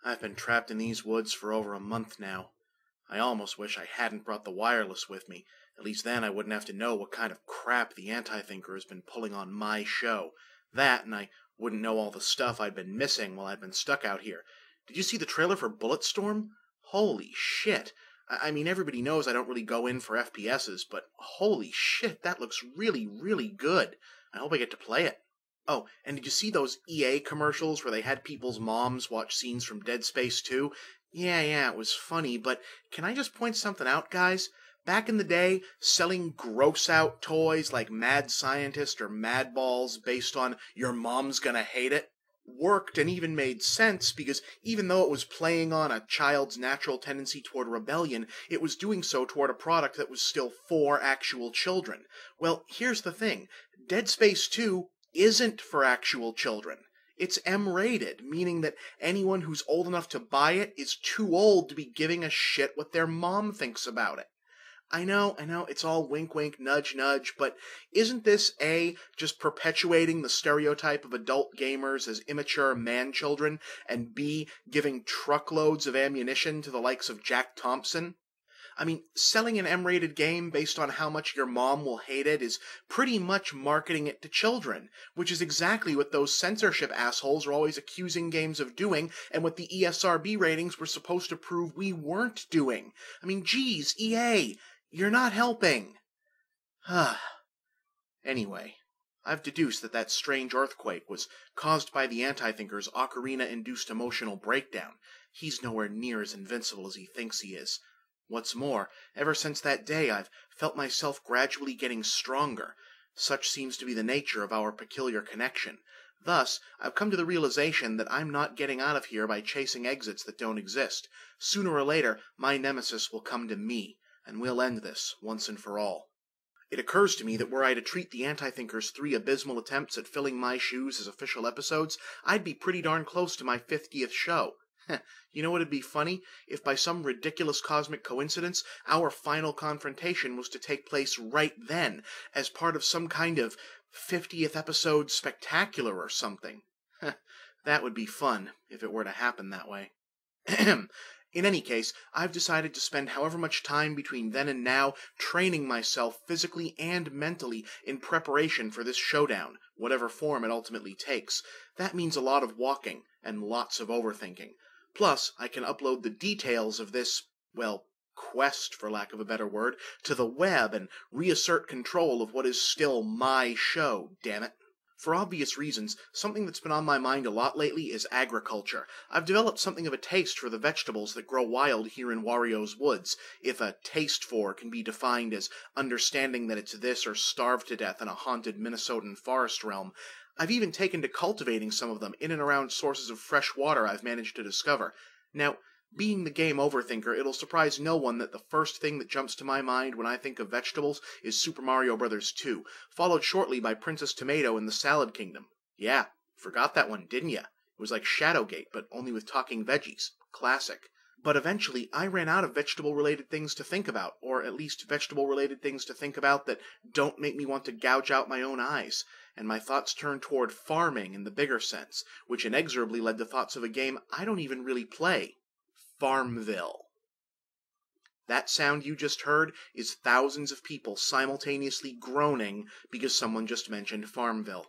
I've been trapped in these woods for over a month now. I almost wish I hadn't brought the wireless with me. At least then I wouldn't have to know what kind of crap the Anti-Thinker has been pulling on my show. That, and I wouldn't know all the stuff I'd been missing while I'd been stuck out here. Did you see the trailer for Bulletstorm? Holy shit. I mean, everybody knows I don't really go in for FPSs, but holy shit, that looks really, really good. I hope I get to play it. Oh, and did you see those EA commercials where they had people's moms watch scenes from Dead Space 2? Yeah, it was funny, but can I just point something out, guys? Back in the day, selling gross-out toys like Mad Scientist or Mad Balls based on your mom's gonna hate it worked and even made sense because even though it was playing on a child's natural tendency toward rebellion, it was doing so toward a product that was still for actual children. Well, here's the thing. Dead Space 2 isn't for actual children. It's M-rated, meaning that anyone who's old enough to buy it is too old to be giving a shit what their mom thinks about it. I know, it's all wink wink, nudge nudge, but isn't this A, just perpetuating the stereotype of adult gamers as immature man-children, and B, giving truckloads of ammunition to the likes of Jack Thompson? I mean, selling an M-rated game based on how much your mom will hate it is pretty much marketing it to children, which is exactly what those censorship assholes are always accusing games of doing, and what the ESRB ratings were supposed to prove we weren't doing. I mean, geez, EA, you're not helping. Anyway, I've deduced that strange earthquake was caused by the Anti-Thinker's ocarina-induced emotional breakdown. He's nowhere near as invincible as he thinks he is. What's more, ever since that day I've felt myself gradually getting stronger. Such seems to be the nature of our peculiar connection. Thus, I've come to the realization that I'm not getting out of here by chasing exits that don't exist. Sooner or later, my nemesis will come to me, and we'll end this, once and for all. It occurs to me that were I to treat the Anti-Thinker's 3 abysmal attempts at filling my shoes as official episodes, I'd be pretty darn close to my 50th show. You know what'd be funny? If by some ridiculous cosmic coincidence, our final confrontation was to take place right then, as part of some kind of 50th episode spectacular or something. That would be fun, if it were to happen that way. In any case, I've decided to spend however much time between then and now training myself physically and mentally in preparation for this showdown, whatever form it ultimately takes. That means a lot of walking, and lots of overthinking. Plus, I can upload the details of this, quest, for lack of a better word, to the web and reassert control of what is still my show, damn it. For obvious reasons, something that's been on my mind a lot lately is agriculture. I've developed something of a taste for the vegetables that grow wild here in Wario's woods, if a taste for can be defined as understanding that it's this or starve to death in a haunted Minnesotan forest realm. I've even taken to cultivating some of them in and around sources of fresh water I've managed to discover. Now, being the Game OverThinker, it'll surprise no one that the first thing that jumps to my mind when I think of vegetables is Super Mario Bros. 2, followed shortly by Princess Tomato in the Salad Kingdom. Yeah, forgot that one, didn't ya? It was like Shadowgate, but only with talking veggies. Classic. But eventually, I ran out of vegetable-related things to think about, or at least vegetable-related things to think about that don't make me want to gouge out my own eyes, and my thoughts turned toward farming in the bigger sense, which inexorably led to thoughts of a game I don't even really play. Farmville. That sound you just heard is thousands of people simultaneously groaning because someone just mentioned Farmville.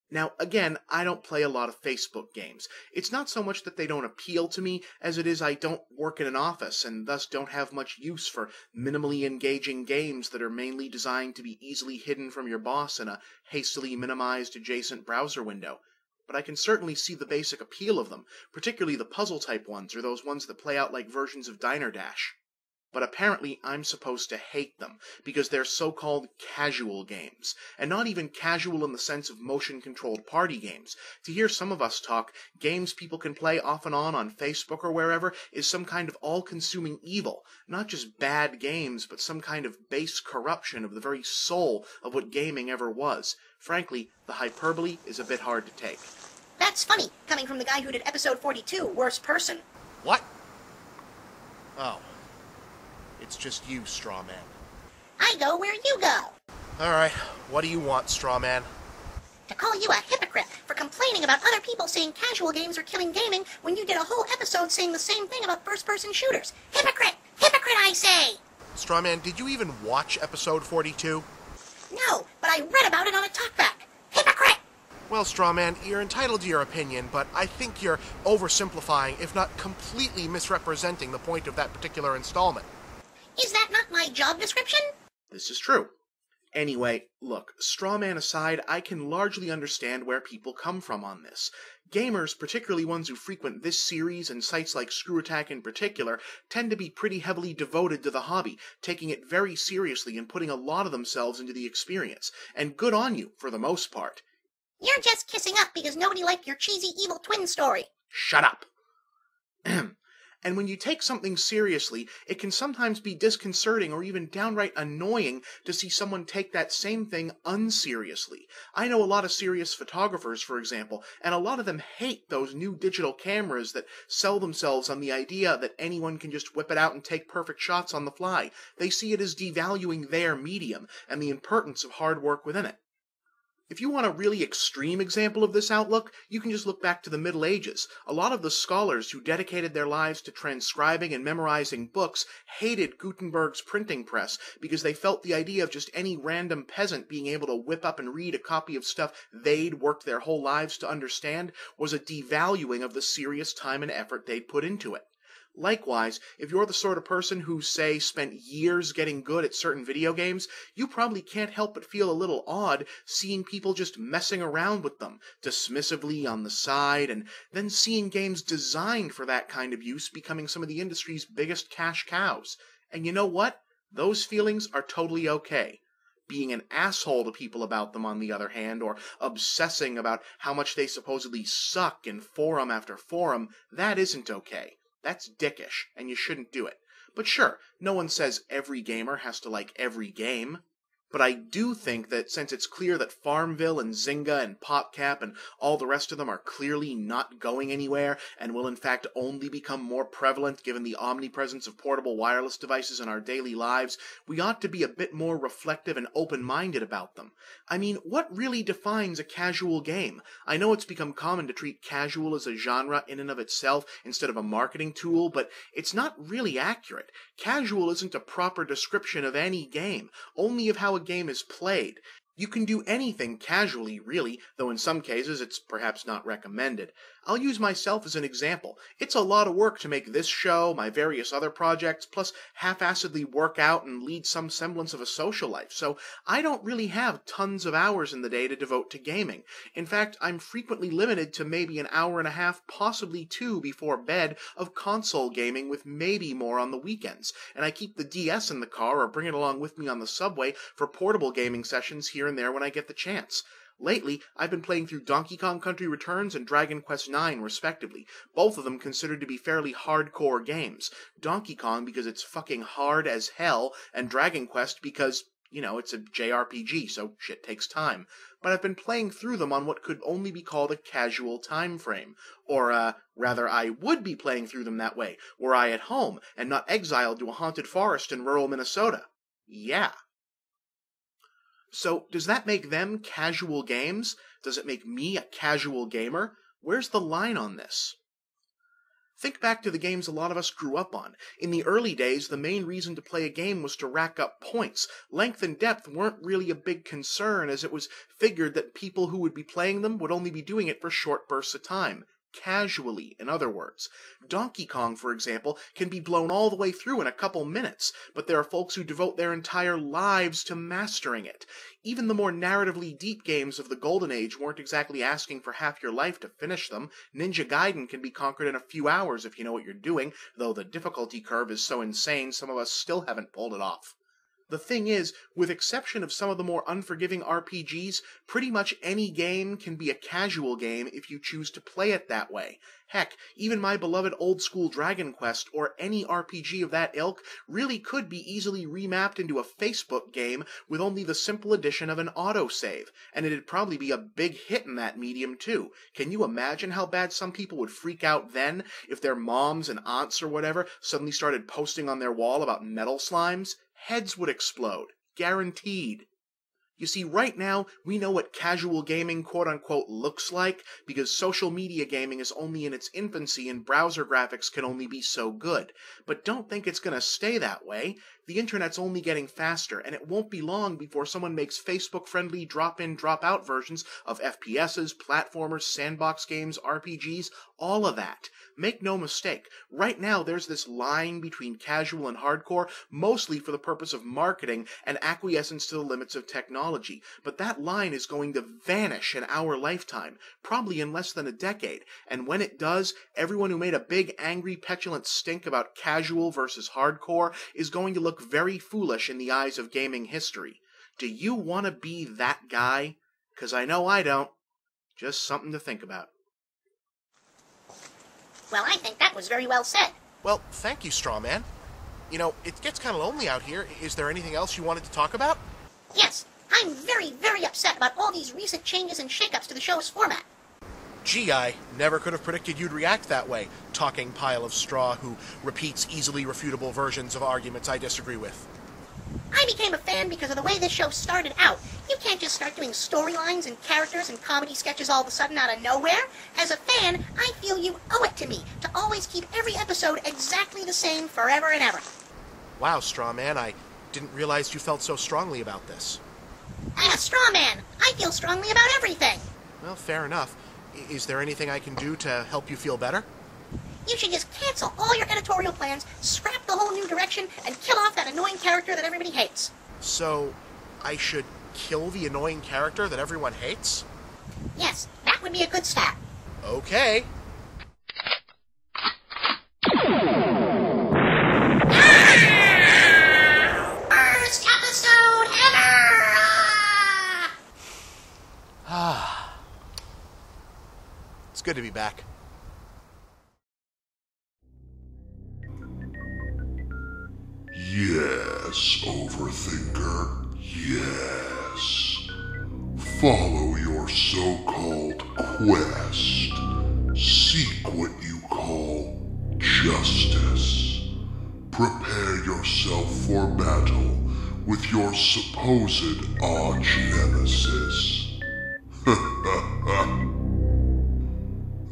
Now, again, I don't play a lot of Facebook games. It's not so much that they don't appeal to me as it is I don't work in an office and thus don't have much use for minimally engaging games that are mainly designed to be easily hidden from your boss in a hastily minimized adjacent browser window. But I can certainly see the basic appeal of them, particularly the puzzle-type ones or those ones that play out like versions of Diner Dash. But apparently I'm supposed to hate them, because they're so-called casual games, and not even casual in the sense of motion-controlled party games. To hear some of us talk, games people can play off and on Facebook or wherever, is some kind of all-consuming evil. Not just bad games, but some kind of base corruption of the very soul of what gaming ever was. Frankly, the hyperbole is a bit hard to take. That's funny, coming from the guy who did episode 42, Worst Person. What? Oh. It's just you, Strawman. I go where you go. Alright, what do you want, Strawman? To call you a hypocrite for complaining about other people saying casual games are killing gaming when you did a whole episode saying the same thing about first-person shooters. Hypocrite! Hypocrite, I say! Strawman, did you even watch episode 42? No, but I read about it on a talkback. Hypocrite! Well, Strawman, you're entitled to your opinion, but I think you're oversimplifying, if not completely misrepresenting the point of that particular installment. Is that not my job description? This is true. Anyway, look, Strawman aside, I can largely understand where people come from on this. Gamers, particularly ones who frequent this series and sites like ScrewAttack in particular, tend to be pretty heavily devoted to the hobby, taking it very seriously and putting a lot of themselves into the experience. And good on you, for the most part. You're just kissing up because nobody liked your cheesy evil twin story. Shut up. And when you take something seriously, it can sometimes be disconcerting or even downright annoying to see someone take that same thing unseriously. I know a lot of serious photographers, for example, and a lot of them hate those new digital cameras that sell themselves on the idea that anyone can just whip it out and take perfect shots on the fly. They see it as devaluing their medium and the importance of hard work within it. If you want a really extreme example of this outlook, you can just look back to the Middle Ages. A lot of the scholars who dedicated their lives to transcribing and memorizing books hated Gutenberg's printing press because they felt the idea of just any random peasant being able to whip up and read a copy of stuff they'd worked their whole lives to understand was a devaluing of the serious time and effort they'd put into it. Likewise, if you're the sort of person who, say, spent years getting good at certain video games, you probably can't help but feel a little odd seeing people just messing around with them, dismissively on the side, and then seeing games designed for that kind of use becoming some of the industry's biggest cash cows. And you know what? Those feelings are totally okay. Being an asshole to people about them, on the other hand, or obsessing about how much they supposedly suck in forum after forum, that isn't okay. That's dickish, and you shouldn't do it. But sure, no one says every gamer has to like every game. But I do think that since it's clear that Farmville and Zynga and PopCap and all the rest of them are clearly not going anywhere and will in fact only become more prevalent given the omnipresence of portable wireless devices in our daily lives, we ought to be a bit more reflective and open-minded about them. I mean, what really defines a casual game? I know it's become common to treat casual as a genre in and of itself instead of a marketing tool, but it's not really accurate. Casual isn't a proper description of any game, only of how a game is played. You can do anything casually, really, though in some cases it's perhaps not recommended. I'll use myself as an example. It's a lot of work to make this show, my various other projects, plus half-assedly work out and lead some semblance of a social life, so I don't really have tons of hours in the day to devote to gaming. In fact, I'm frequently limited to maybe an hour and a half, possibly 2 before bed, of console gaming with maybe more on the weekends, and I keep the DS in the car or bring it along with me on the subway for portable gaming sessions here and there when I get the chance. Lately, I've been playing through Donkey Kong Country Returns and Dragon Quest IX, respectively, both of them considered to be fairly hardcore games. Donkey Kong because it's fucking hard as hell, and Dragon Quest because, it's a JRPG, so shit takes time. But I've been playing through them on what could only be called a casual time frame. Or, rather, I would be playing through them that way, were I at home, and not exiled to a haunted forest in rural Minnesota. Yeah. So, does that make them casual games? Does it make me a casual gamer? Where's the line on this? Think back to the games a lot of us grew up on. In the early days, the main reason to play a game was to rack up points. Length and depth weren't really a big concern, as it was figured that people who would be playing them would only be doing it for short bursts of time. Casually, in other words. Donkey Kong, for example, can be blown all the way through in a couple minutes, but there are folks who devote their entire lives to mastering it. Even the more narratively deep games of the Golden Age weren't exactly asking for half your life to finish them. Ninja Gaiden can be conquered in a few hours if you know what you're doing, though the difficulty curve is so insane some of us still haven't pulled it off. The thing is, with exception of some of the more unforgiving RPGs, pretty much any game can be a casual game if you choose to play it that way. Heck, even my beloved old-school Dragon Quest, or any RPG of that ilk, really could be easily remapped into a Facebook game with only the simple addition of an autosave, and it'd probably be a big hit in that medium too. Can you imagine how bad some people would freak out then, if their moms and aunts or whatever suddenly started posting on their wall about metal slimes? Heads would explode. Guaranteed. You see, right now, we know what casual gaming quote-unquote looks like because social media gaming is only in its infancy and browser graphics can only be so good. But don't think it's gonna stay that way. The internet's only getting faster, and it won't be long before someone makes Facebook-friendly drop-in, drop-out versions of FPSs, platformers, sandbox games, RPGs, all of that. Make no mistake, right now there's this line between casual and hardcore, mostly for the purpose of marketing and acquiescence to the limits of technology. But that line is going to vanish in our lifetime, probably in less than a decade. And when it does, everyone who made a big, angry, petulant stink about casual versus hardcore is going to look very foolish in the eyes of gaming history. Do you want to be that guy? 'Cause I know I don't. Just something to think about. Well, I think that was very well said. Well, thank you, Strawman. You know, it gets kind of lonely out here. Is there anything else you wanted to talk about? Yes, I'm very, very upset about all these recent changes and shakeups to the show's format. Gee, I never could have predicted you'd react that way, talking pile of straw who repeats easily refutable versions of arguments I disagree with. I became a fan because of the way this show started out. You can't just start doing storylines and characters and comedy sketches all of a sudden out of nowhere. As a fan, I feel you owe it to me to always keep every episode exactly the same forever and ever. Wow, Strawman, I didn't realize you felt so strongly about this. I'm a straw man. I feel strongly about everything. Well, fair enough. Is there anything I can do to help you feel better? You should just cancel all your editorial plans, scrap the whole new direction, and kill off that annoying character that everybody hates. So, I should kill the annoying character that everyone hates? Yes, that would be a good start. Okay. First episode ever! It's good to be back. Yes, Overthinker, yes. Follow your so-called quest. Seek what you call justice. Prepare yourself for battle with your supposed arch-nemesis.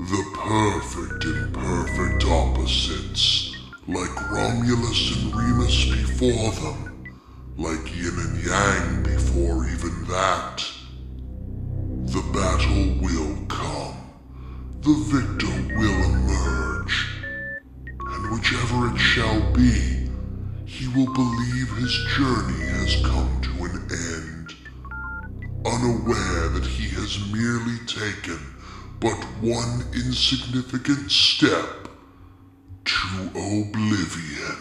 The perfect and perfect opposites. Like Romulus and Remus before them, like yin and yang before even that. The battle will come, the victor will emerge, and whichever it shall be, he will believe his journey has come to an end, unaware that he has merely taken but one insignificant step to oblivion.